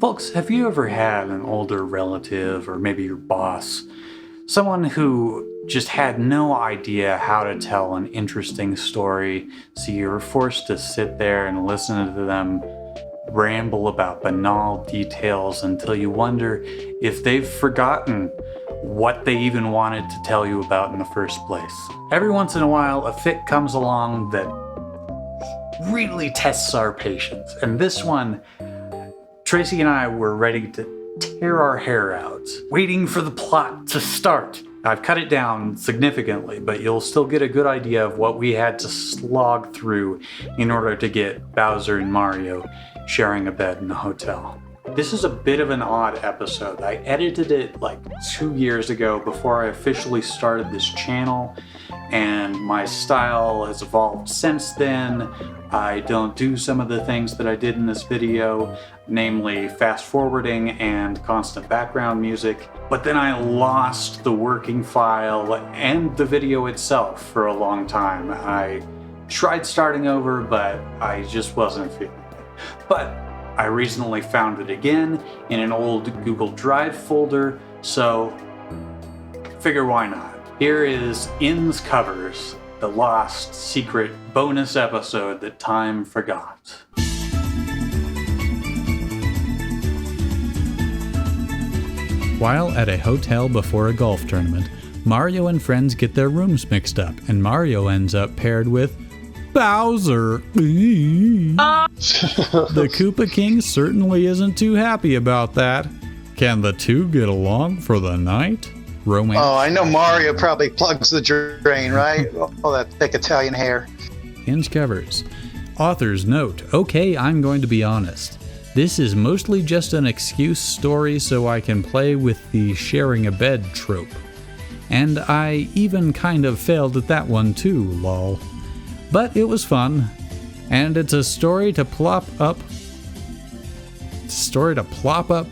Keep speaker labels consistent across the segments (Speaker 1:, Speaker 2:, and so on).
Speaker 1: Folks, have you ever had an older relative or maybe your boss, someone who just had no idea how to tell an interesting story, so you were forced to sit there and listen to them ramble about banal details until you wonder if they've forgotten what they even wanted to tell you about in the first place? Every once in a while, a fic comes along that really tests our patience, and this one, Tracy and I were ready to tear our hair out, waiting for the plot to start. I've cut it down significantly, but you'll still get a good idea of what we had to slog through in order to get Bowser and Mario sharing a bed in a hotel. This is a bit of an odd episode. I edited it like 2 years ago before I officially started this channel, and my style has evolved since then. I don't do some of the things that I did in this video, namely fast forwarding and constant background music, but then I lost the working file and the video itself for a long time. I tried starting over, but I just wasn't feeling it. But I recently found it again in an old Google Drive folder, so figure why not. Here is In's Covers, the lost secret bonus episode that time forgot.
Speaker 2: While at a hotel before a golf tournament, Mario and friends get their rooms mixed up, and Mario ends up paired with Bowser. The Koopa King certainly isn't too happy about that. Can the two get along for the night? Romance.
Speaker 3: Oh, I know Mario probably plugs the drain, right? All that thick Italian hair.
Speaker 2: Hinge covers. Author's note. Okay, I'm going to be honest. This is mostly just an excuse story so I can play with the sharing a bed trope. And I even kind of failed at that one too, lol. But it was fun. And it's a story to plop up.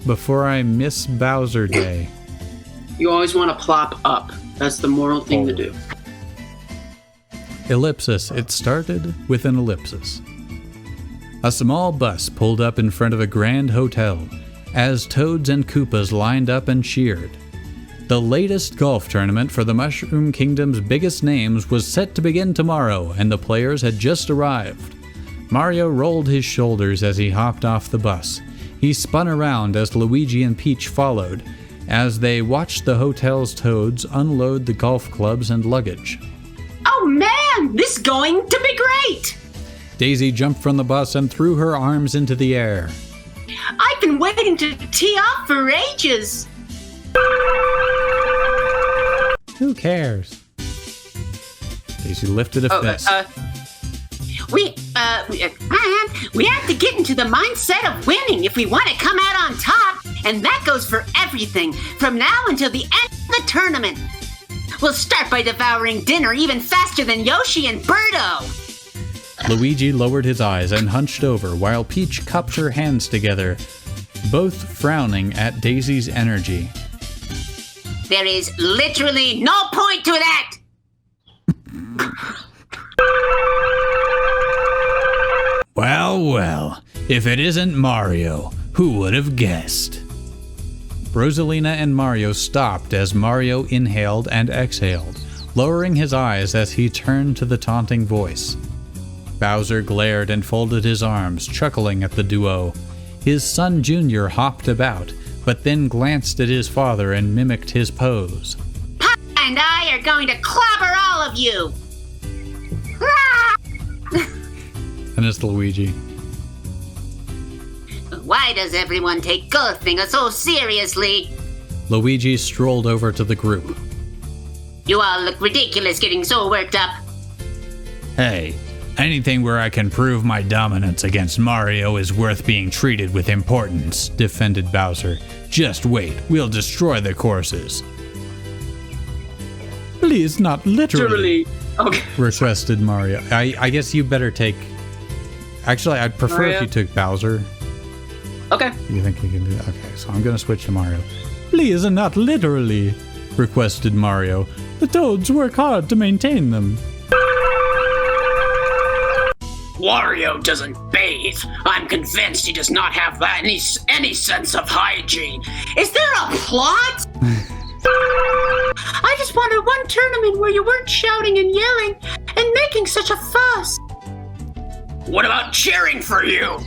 Speaker 2: Before I miss Bowser Day.
Speaker 4: You always want to plop up. That's the moral thing to do.
Speaker 2: Ellipsis. It started with an ellipsis. A small bus pulled up in front of a grand hotel as Toads and Koopas lined up and cheered. The latest golf tournament for the Mushroom Kingdom's biggest names was set to begin tomorrow, and the players had just arrived. Mario rolled his shoulders as he hopped off the bus. He spun around as Luigi and Peach followed, as they watched the hotel's Toads unload the golf clubs and luggage.
Speaker 4: Oh man, this is going to be great!
Speaker 2: Daisy jumped from the bus and threw her arms into the air.
Speaker 4: I've been waiting to tee off for ages!
Speaker 2: Who cares? Daisy lifted a fist.
Speaker 4: We have to get into the mindset of winning if we want to come out on top, and that goes for everything, from now until the end of the tournament. We'll start by devouring dinner even faster than Yoshi and Birdo.
Speaker 2: Luigi lowered his eyes and hunched over while Peach cupped her hands together, both frowning at Daisy's energy.
Speaker 4: There is literally no point to that!
Speaker 2: Well, if it isn't Mario, who would have guessed? Rosalina and Mario stopped as Mario inhaled and exhaled, lowering his eyes as he turned to the taunting voice. Bowser glared and folded his arms, chuckling at the duo. His son Junior hopped about, but then glanced at his father and mimicked his pose.
Speaker 4: Papa and I are going to clobber all of you!
Speaker 2: And it's Luigi.
Speaker 4: Why does everyone take Goldfinger so seriously?
Speaker 2: Luigi strolled over to the group.
Speaker 4: You all look ridiculous getting so worked up.
Speaker 2: Hey, anything where I can prove my dominance against Mario is worth being treated with importance, defended Bowser. Just wait, we'll destroy the courses. Please, not literally.
Speaker 4: Okay.
Speaker 2: Requested Mario. I guess you better take... Actually, I'd prefer
Speaker 4: Mario?
Speaker 2: if you took Bowser.
Speaker 4: Okay.
Speaker 2: You think you can do that? Okay, so I'm going to switch to Mario. Please, not literally, requested Mario. The Toads work hard to maintain them.
Speaker 4: Wario doesn't bathe. I'm convinced he does not have any sense of hygiene. Is there a plot? I just wanted one tournament where you weren't shouting and yelling and making such a fuss. What about cheering for you?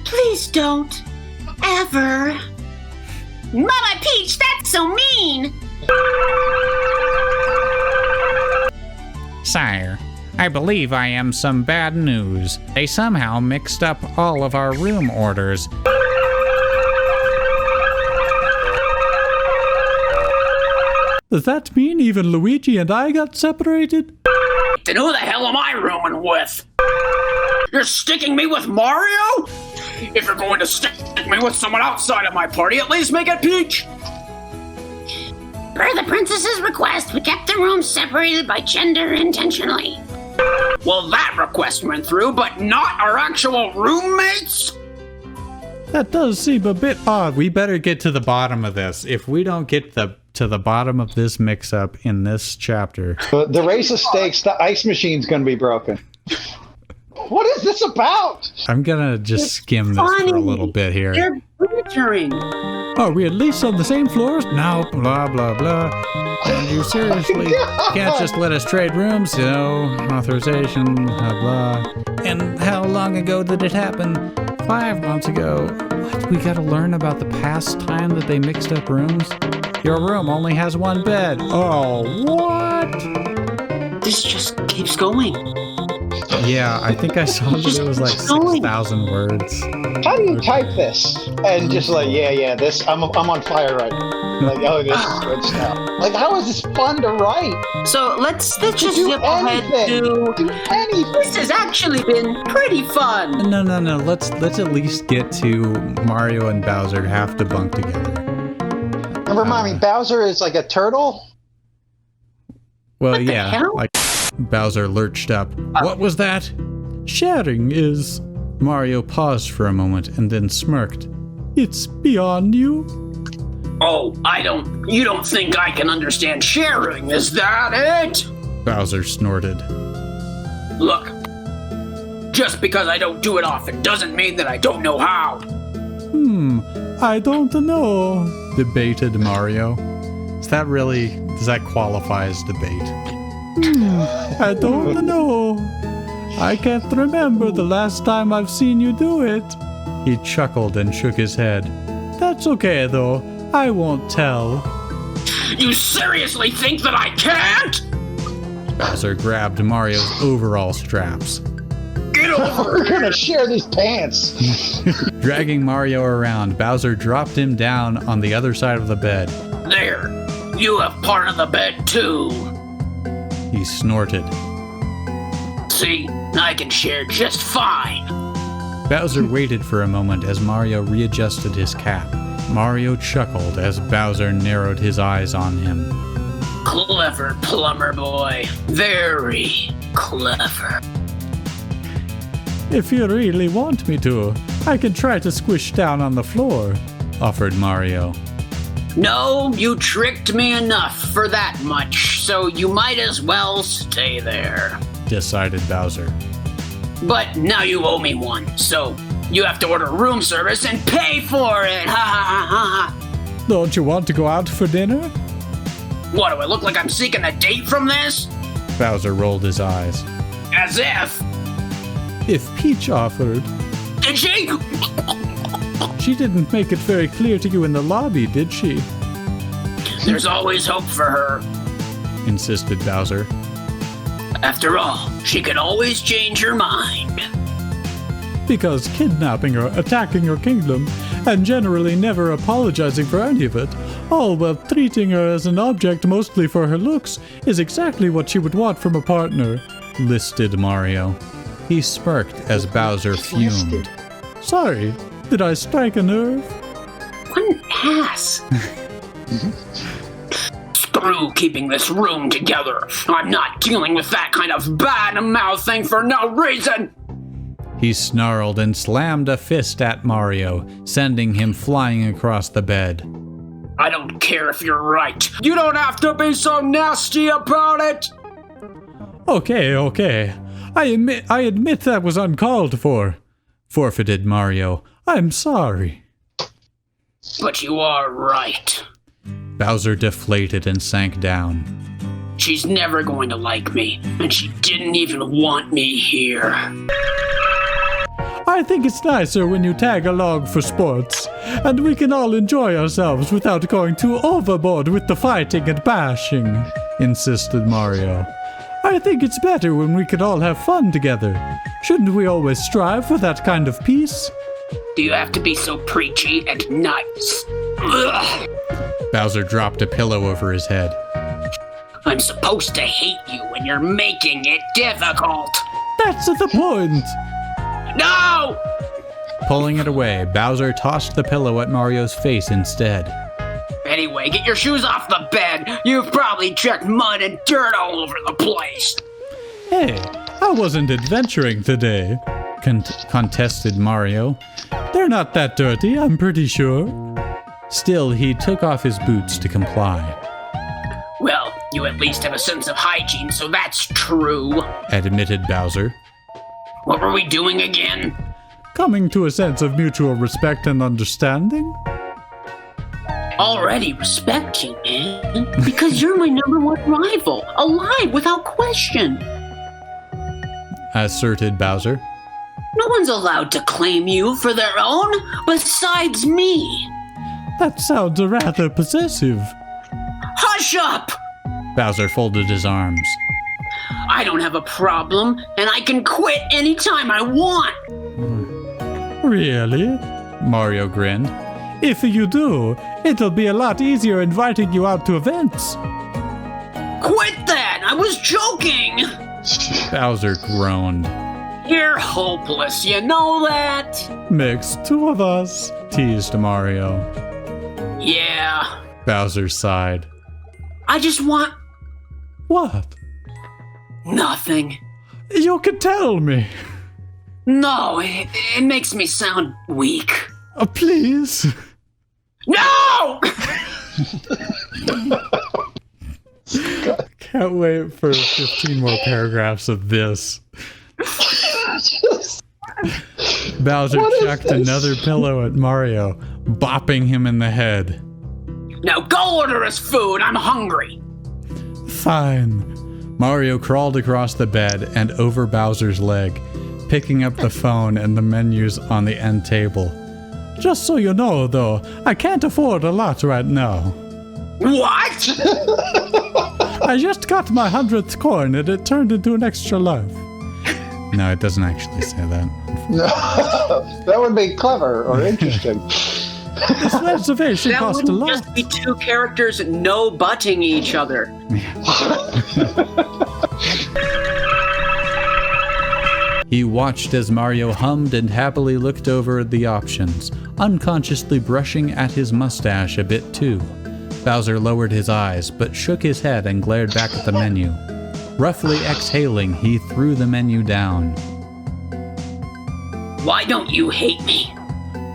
Speaker 4: Please don't. Ever. Mama Peach, that's so mean!
Speaker 2: Sire, I believe I am some bad news. They somehow mixed up all of our room orders.
Speaker 5: Does that mean even Luigi and I got separated?
Speaker 4: Then who the hell am I rooming with? You're sticking me with Mario? If you're going to stick me with someone outside of my party, at least make it Peach! Per the princess's request, we kept the rooms separated by gender intentionally. Well, that request went through, but not our actual roommates?
Speaker 5: That does seem a bit odd.
Speaker 2: We better get to the bottom of this. If we don't get to the bottom of this mix-up in this chapter...
Speaker 3: The race of stakes, the ice machine's going to be broken. What is this about?
Speaker 2: I'm gonna just skim this for a little bit here.
Speaker 4: They're glittering.
Speaker 5: Are we at least on the same floors?
Speaker 2: No, blah, blah, blah. And you seriously can't just let us trade rooms? No, authorization, blah, blah. And how long ago did it happen? 5 months ago. What? We gotta learn about the past time that they mixed up rooms? Your room only has 1 bed. Oh, what?
Speaker 4: This just keeps going.
Speaker 2: Yeah, I think I saw that it was like 6,000 words.
Speaker 3: How do you type this? And just like, this, I'm on fire right now. Like, oh, this is good stuff. Like, how is this fun to write?
Speaker 4: So let's just zip ahead
Speaker 3: Do anything.
Speaker 4: This has actually been pretty fun.
Speaker 2: No. Let's at least get to Mario and Bowser have to bunk together.
Speaker 3: And remind me, Bowser is like a turtle?
Speaker 2: Well,
Speaker 4: What the
Speaker 2: yeah,
Speaker 4: hell?
Speaker 2: like Bowser lurched up. What was that?
Speaker 5: Sharing is...
Speaker 2: Mario paused for a moment and then smirked.
Speaker 5: It's beyond you.
Speaker 4: Oh, you don't think I can understand sharing, is that it?
Speaker 2: Bowser snorted.
Speaker 4: Look, just because I don't do it often doesn't mean that I don't know how.
Speaker 5: I don't know.
Speaker 2: Debated Mario. Does that qualify as debate?
Speaker 5: I don't know. I can't remember the last time I've seen you do it.
Speaker 2: He chuckled and shook his head.
Speaker 5: That's okay, though. I won't tell.
Speaker 4: You seriously think that I can't?
Speaker 2: Bowser grabbed Mario's overall straps.
Speaker 4: Get over
Speaker 3: We're
Speaker 4: it!
Speaker 3: gonna share these pants.
Speaker 2: Dragging Mario around, Bowser dropped him down on the other side of the bed.
Speaker 4: There, you have part of the bed too.
Speaker 2: He snorted.
Speaker 4: See, I can share just fine.
Speaker 2: Bowser waited for a moment as Mario readjusted his cap. Mario chuckled as Bowser narrowed his eyes on him.
Speaker 4: Clever plumber boy. Very clever.
Speaker 5: If you really want me to, I can try to squish down on the floor,
Speaker 2: offered Mario.
Speaker 4: No, you tricked me enough for that much, so you might as well stay there.
Speaker 2: Decided Bowser.
Speaker 4: But now you owe me one, so you have to order room service and pay for it! Ha ha ha ha!
Speaker 5: Don't you want to go out for dinner?
Speaker 4: What, do I look like I'm seeking a date from this?
Speaker 2: Bowser rolled his eyes.
Speaker 4: As if!
Speaker 5: If Peach offered.
Speaker 4: Did she?
Speaker 5: She didn't make it very clear to you in the lobby, did she?
Speaker 4: There's always hope for her.
Speaker 2: Insisted Bowser.
Speaker 4: After all, she can always change her mind.
Speaker 5: Because kidnapping her, attacking her kingdom, and generally never apologizing for any of it, all while treating her as an object mostly for her looks, is exactly what she would want from a partner,
Speaker 2: listed Mario. He smirked as Bowser fumed.
Speaker 5: Sorry, did I strike a nerve?
Speaker 4: What an ass. Screw keeping this room together. I'm not dealing with that kind of bad-mouthing for no reason.
Speaker 2: He snarled and slammed a fist at Mario, sending him flying across the bed.
Speaker 4: I don't care if you're right. You don't have to be so nasty about it.
Speaker 5: Okay. I admit that was uncalled for, forfeited Mario. I'm sorry.
Speaker 4: But you are right.
Speaker 2: Bowser deflated and sank down.
Speaker 4: She's never going to like me, and she didn't even want me here.
Speaker 5: I think it's nicer when you tag along for sports, and we can all enjoy ourselves without going too overboard with the fighting and bashing, insisted Mario. I think it's better when we can all have fun together. Shouldn't we always strive for that kind of peace?
Speaker 4: Do you have to be so preachy and nice? Ugh.
Speaker 2: Bowser dropped a pillow over his head.
Speaker 4: I'm supposed to hate you when you're making it difficult.
Speaker 5: That's the point.
Speaker 4: No!
Speaker 2: Pulling it away, Bowser tossed the pillow at Mario's face instead.
Speaker 4: Anyway, get your shoes off the bed. You've probably checked mud and dirt all over the place.
Speaker 5: Hey, I wasn't adventuring today,
Speaker 2: Contested Mario.
Speaker 5: They're not that dirty, I'm pretty sure.
Speaker 2: Still, he took off his boots to comply.
Speaker 4: Well, you at least have a sense of hygiene, so that's true.
Speaker 2: Admitted Bowser.
Speaker 4: What were we doing again?
Speaker 5: Coming to a sense of mutual respect and understanding?
Speaker 4: Already respect you, man. Because you're my #1 rival. Alive without question.
Speaker 2: Asserted Bowser.
Speaker 4: No one's allowed to claim you for their own besides me.
Speaker 5: That sounds rather possessive.
Speaker 4: Hush up!
Speaker 2: Bowser folded his arms.
Speaker 4: I don't have a problem, and I can quit anytime I want.
Speaker 5: Really?
Speaker 2: Mario grinned.
Speaker 5: If you do, it'll be a lot easier inviting you out to events.
Speaker 4: Quit that! I was joking!
Speaker 2: Bowser groaned.
Speaker 4: You're hopeless, you know that?
Speaker 5: Makes two of us,
Speaker 2: Teased Mario.
Speaker 4: Yeah.
Speaker 2: Bowser sighed.
Speaker 4: I just want
Speaker 5: What?
Speaker 4: nothing.
Speaker 5: You can tell me.
Speaker 4: No, it makes me sound weak.
Speaker 5: Please.
Speaker 4: No!
Speaker 5: Can't wait for 15 more paragraphs of this. Bowser chucked another pillow at Mario, bopping him in the head.
Speaker 4: Now go order us food. I'm hungry.
Speaker 5: Fine.
Speaker 2: Mario crawled across the bed and over Bowser's leg, picking up the phone and the menus on the end table.
Speaker 5: Just so you know, though, I can't afford a lot right now.
Speaker 4: What?
Speaker 5: I just got my 100th coin and it turned into an extra life.
Speaker 2: No, it doesn't actually say that.
Speaker 3: No, that would be clever or interesting.
Speaker 5: This reservation
Speaker 4: That
Speaker 5: cost a
Speaker 4: wouldn't
Speaker 5: lot.
Speaker 4: just be two characters no-butting each other.
Speaker 2: He watched as Mario hummed and happily looked over the options, unconsciously brushing at his mustache a bit too. Bowser lowered his eyes, but shook his head and glared back at the menu. Roughly exhaling, he threw the menu down.
Speaker 4: Why don't you hate me?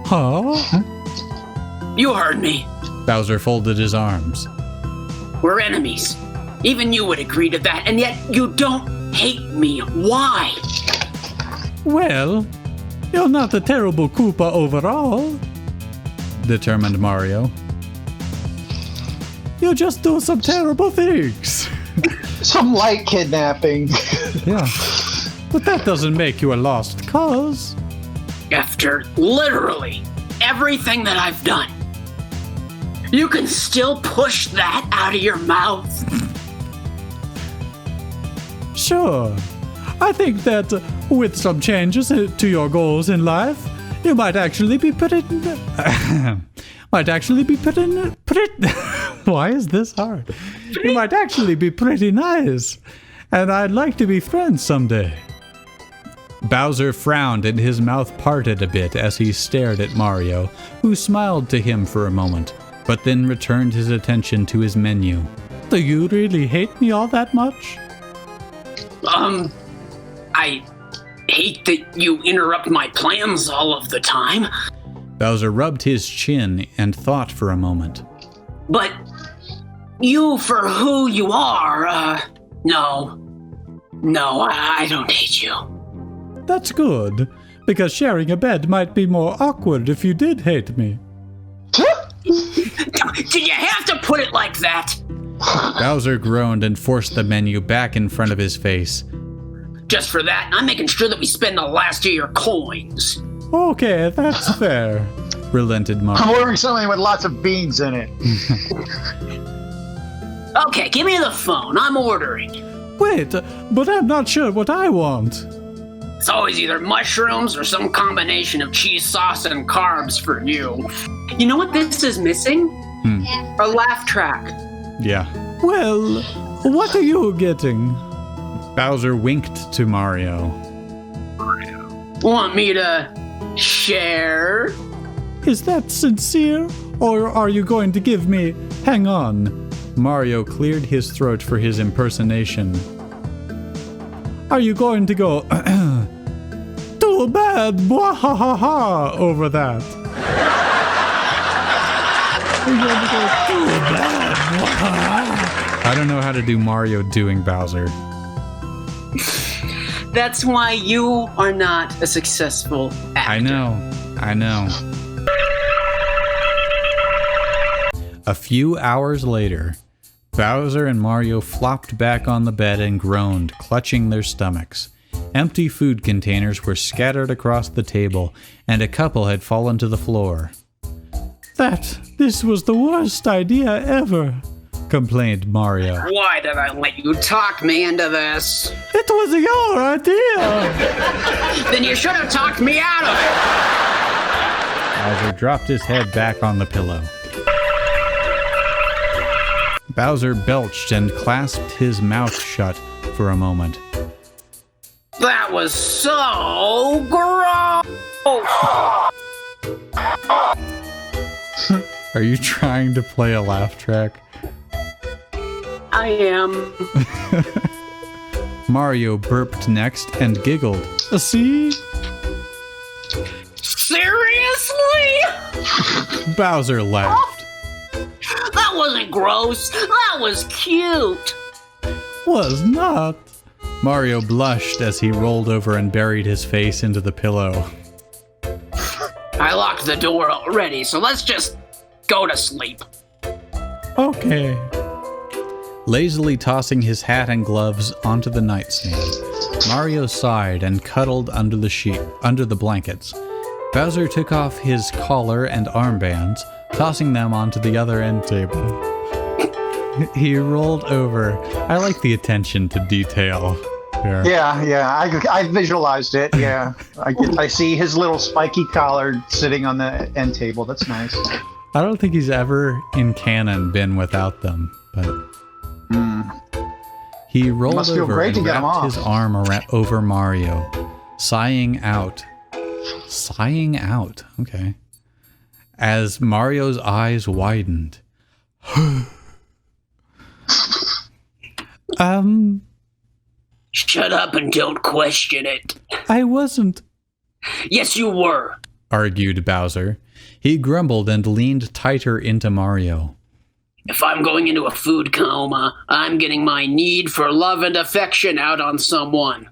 Speaker 5: Huh?
Speaker 4: You heard me.
Speaker 2: Bowser folded his arms.
Speaker 4: We're enemies. Even you would agree to that, and yet you don't hate me. Why?
Speaker 5: Well, you're not a terrible Koopa overall.
Speaker 2: Determined Mario.
Speaker 5: You just do some terrible things.
Speaker 3: Some light kidnapping.
Speaker 5: Yeah. But that doesn't make you a lost cause.
Speaker 4: After literally everything that I've done, you can still push that out of your mouth?
Speaker 5: Sure. I think that with some changes to your goals in life, you might actually be pretty... Why is this hard? You might actually be pretty nice. And I'd like to be friends someday.
Speaker 2: Bowser frowned and his mouth parted a bit as he stared at Mario, who smiled to him for a moment, but then returned his attention to his menu.
Speaker 5: Do you really hate me all that much?
Speaker 4: I hate that you interrupt my plans all of the time,
Speaker 2: Bowser rubbed his chin and thought for a moment.
Speaker 4: but you for who you are, no. No, I don't hate you.
Speaker 5: That's good, because sharing a bed might be more awkward if you did hate me.
Speaker 4: Did you have to put it like that?
Speaker 2: Bowser groaned and forced the menu back in front of his face.
Speaker 4: Just for that, I'm making sure that we spend the last of your coins.
Speaker 5: Okay, that's fair.
Speaker 2: Relented Mario.
Speaker 3: I'm ordering something with lots of beans in it.
Speaker 4: Okay, give me the phone. I'm ordering.
Speaker 5: Wait, but I'm not sure what I want.
Speaker 4: It's always either mushrooms or some combination of cheese sauce and carbs for you. You know what this is missing? A laugh track.
Speaker 2: Yeah.
Speaker 5: Well, what are you getting?
Speaker 2: Bowser winked to Mario.
Speaker 4: Want me to share?
Speaker 5: Is that sincere? Or are you going to give me... Hang on.
Speaker 2: Mario cleared his throat for his impersonation.
Speaker 5: Are you going to go... Too bad, bwahahaha, over that? Are you going to go, too bad, bwahaha?
Speaker 2: I don't know how to do Mario doing Bowser.
Speaker 4: That's why you are not a successful actor.
Speaker 2: I know. A few hours later, Bowser and Mario flopped back on the bed and groaned, clutching their stomachs. Empty food containers were scattered across the table, and a couple had fallen to the floor.
Speaker 5: This was the worst idea ever, complained Mario.
Speaker 4: Why did I let you talk me into this?
Speaker 5: It was your idea!
Speaker 4: Then you should have talked me out of it.
Speaker 2: Bowser dropped his head back on the pillow. Bowser belched and clasped his mouth shut for a moment.
Speaker 4: That was so gross!
Speaker 2: Are you trying to play a laugh track?
Speaker 4: I am.
Speaker 2: Mario burped next and giggled.
Speaker 5: See?
Speaker 4: Seriously?
Speaker 2: Bowser laughed.
Speaker 4: That wasn't gross. That was cute.
Speaker 5: Was not.
Speaker 2: Mario blushed as he rolled over and buried his face into the pillow.
Speaker 4: I locked the door already, so let's just go to sleep.
Speaker 5: Okay.
Speaker 2: Lazily tossing his hat and gloves onto the nightstand, Mario sighed and cuddled under the blankets. Bowser took off his collar and armbands, tossing them onto the other end table. He rolled over. I like the attention to detail here.
Speaker 3: Yeah. I visualized it. Yeah, I see his little spiky collar sitting on the end table. That's nice.
Speaker 2: I don't think he's ever in canon been without them, but he rolled
Speaker 3: Must feel
Speaker 2: over
Speaker 3: great to
Speaker 2: and
Speaker 3: get 'em
Speaker 2: wrapped
Speaker 3: off.
Speaker 2: his arm over Mario, sighing out. Sighing out. Okay. As Mario's eyes widened.
Speaker 4: Shut up and don't question it.
Speaker 5: I wasn't.
Speaker 4: Yes, you were.
Speaker 2: Argued Bowser. He grumbled and leaned tighter into Mario.
Speaker 4: If I'm going into a food coma, I'm getting my need for love and affection out on someone.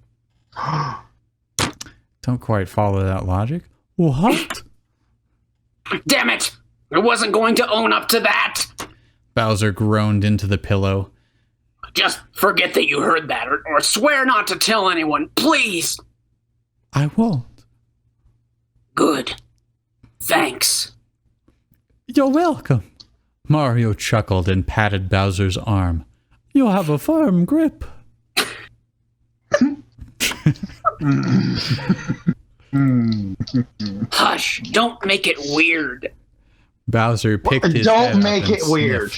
Speaker 2: Don't quite follow that logic.
Speaker 5: What?
Speaker 4: Damn it! I wasn't going to own up to that.
Speaker 2: Bowser groaned into the pillow.
Speaker 4: Just forget that you heard that, or swear not to tell anyone, please.
Speaker 5: I won't.
Speaker 4: Good. Thanks.
Speaker 5: You're welcome.
Speaker 2: Mario chuckled and patted Bowser's arm.
Speaker 5: You have a firm grip.
Speaker 4: Hush, don't make it weird.
Speaker 2: Bowser picked his head
Speaker 3: Don't
Speaker 2: up
Speaker 3: make
Speaker 2: and
Speaker 3: it weird.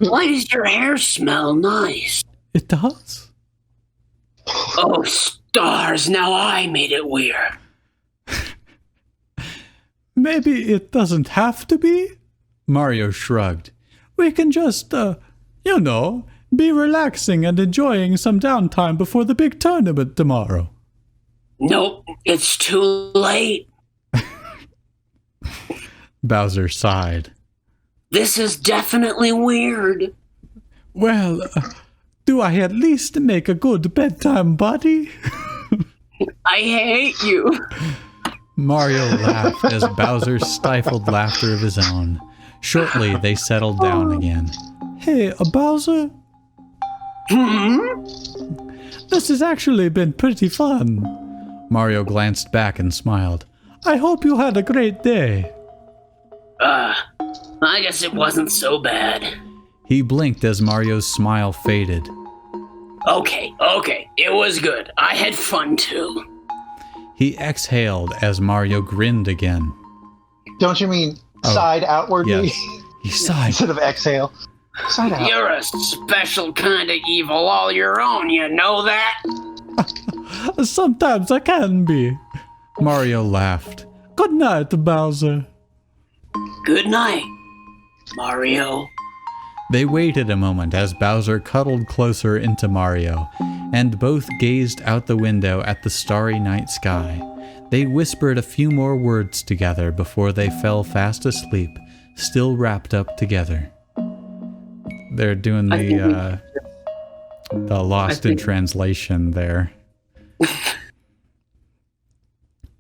Speaker 4: Why does your hair smell nice?
Speaker 5: It does?
Speaker 4: Oh, stars, now I made it weird.
Speaker 5: Maybe it doesn't have to be.
Speaker 2: Mario shrugged.
Speaker 5: We can just, be relaxing and enjoying some downtime before the big tournament tomorrow.
Speaker 4: Nope, it's too late.
Speaker 2: Bowser sighed.
Speaker 4: This is definitely weird.
Speaker 5: Well, Do I at least make a good bedtime buddy?
Speaker 4: I hate you.
Speaker 2: Mario laughed as Bowser stifled laughter of his own. Shortly, they settled down again.
Speaker 5: Hey, Bowser? This has actually been pretty fun.
Speaker 2: Mario glanced back and smiled.
Speaker 5: I hope you had a great day.
Speaker 4: I guess it wasn't so bad.
Speaker 2: He blinked as Mario's smile faded.
Speaker 4: Okay, it was good. I had fun too.
Speaker 2: He exhaled as Mario grinned again.
Speaker 3: Don't you mean side outwardly?
Speaker 2: Yes. He sighed.
Speaker 3: Instead of exhale. Side out.
Speaker 4: You're a special kind of evil all your own, you know that?
Speaker 5: Sometimes I can be.
Speaker 2: Mario laughed.
Speaker 5: Good night, Bowser.
Speaker 4: Good night, Mario.
Speaker 2: They waited a moment as Bowser cuddled closer into Mario, and both gazed out the window at the starry night sky. They whispered a few more words together before they fell fast asleep, still wrapped up together. They're doing the lost in translation there.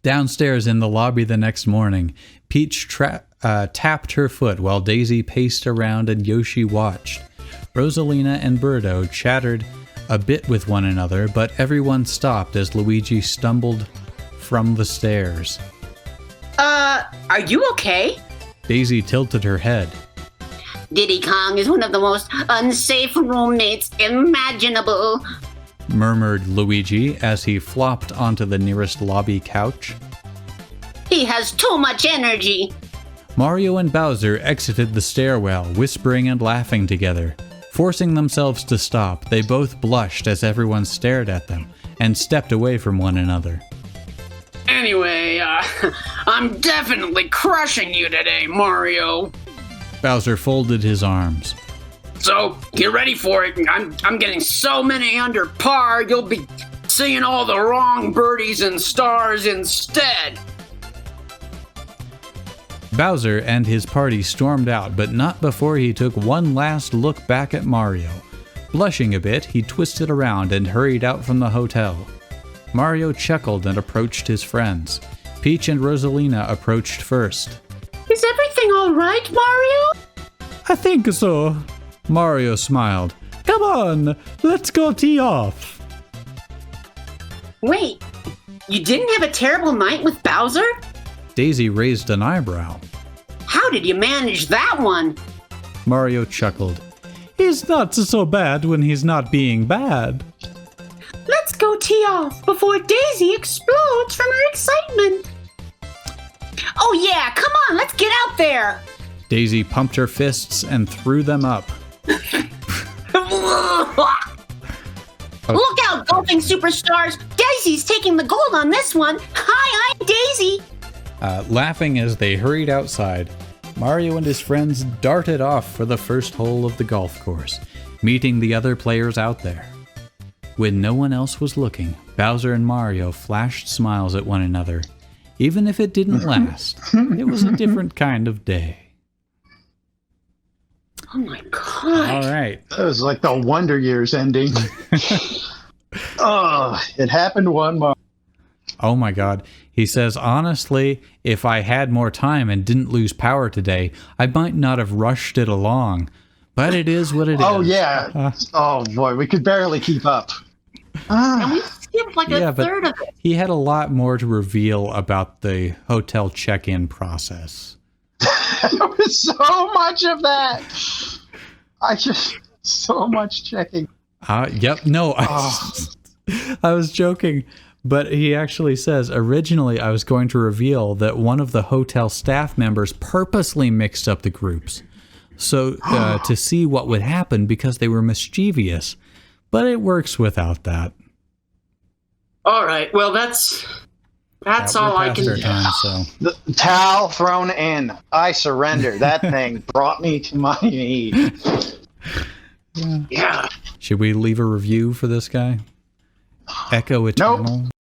Speaker 2: Downstairs in the lobby the next morning, Peach tapped her foot while Daisy paced around and Yoshi watched. Rosalina and Birdo chattered a bit with one another, but everyone stopped as Luigi stumbled from the stairs.
Speaker 4: Are you okay?
Speaker 2: Daisy tilted her head.
Speaker 4: Diddy Kong is one of the most unsafe roommates imaginable.
Speaker 2: Murmured Luigi as he flopped onto the nearest lobby couch.
Speaker 4: He has too much energy.
Speaker 2: Mario and Bowser exited the stairwell, whispering and laughing together. Forcing themselves to stop, they both blushed as everyone stared at them, and stepped away from one another.
Speaker 4: Anyway, I'm definitely crushing you today, Mario.
Speaker 2: Bowser folded his arms.
Speaker 4: So, get ready for it. I'm getting so many under par, you'll be seeing all the wrong birdies and stars instead.
Speaker 2: Bowser and his party stormed out, but not before he took one last look back at Mario. Blushing a bit, he twisted around and hurried out from the hotel. Mario chuckled and approached his friends. Peach and Rosalina approached first.
Speaker 4: Is everything all right, Mario?
Speaker 5: I think so.
Speaker 2: Mario smiled.
Speaker 5: Come on, let's go tee off.
Speaker 4: Wait, you didn't have a terrible night with Bowser?
Speaker 2: Daisy raised an eyebrow.
Speaker 4: How did you manage that one?
Speaker 2: Mario chuckled.
Speaker 5: He's not so bad when he's not being bad.
Speaker 4: Let's go tee off before Daisy explodes from her excitement. Oh yeah, come on, let's get out there.
Speaker 2: Daisy pumped her fists and threw them up.
Speaker 4: Look out, golfing superstars! Daisy's taking the gold on this one. Hi, I'm Daisy.
Speaker 2: Laughing as they hurried outside, Mario and his friends darted off for the first hole of the golf course, meeting the other players out there. When no one else was looking, Bowser and Mario flashed smiles at one another. Even if it didn't last, it was a different kind of day.
Speaker 4: Oh my god.
Speaker 2: All right.
Speaker 3: That was like the Wonder Years ending. Oh, it happened one more.
Speaker 2: Oh my god. He says, honestly, if I had more time and didn't lose power today, I might not have rushed it along. But it is what it is.
Speaker 3: Oh, yeah. Oh, boy, we could barely keep up.
Speaker 4: And we skipped like a third of it.
Speaker 2: He had a lot more to reveal about the hotel check-in process.
Speaker 3: There was so much of that. So much checking.
Speaker 2: Yep, no, I was joking. But he actually says, originally I was going to reveal that one of the hotel staff members purposely mixed up the groups. So to see what would happen because they were mischievous. But it works without that.
Speaker 4: All right, well, that's all I can do.
Speaker 2: So.
Speaker 3: The towel thrown in. I surrender. That thing brought me to my knees.
Speaker 4: Yeah.
Speaker 2: Should we leave a review for this guy? EchoEternal?
Speaker 3: Nope.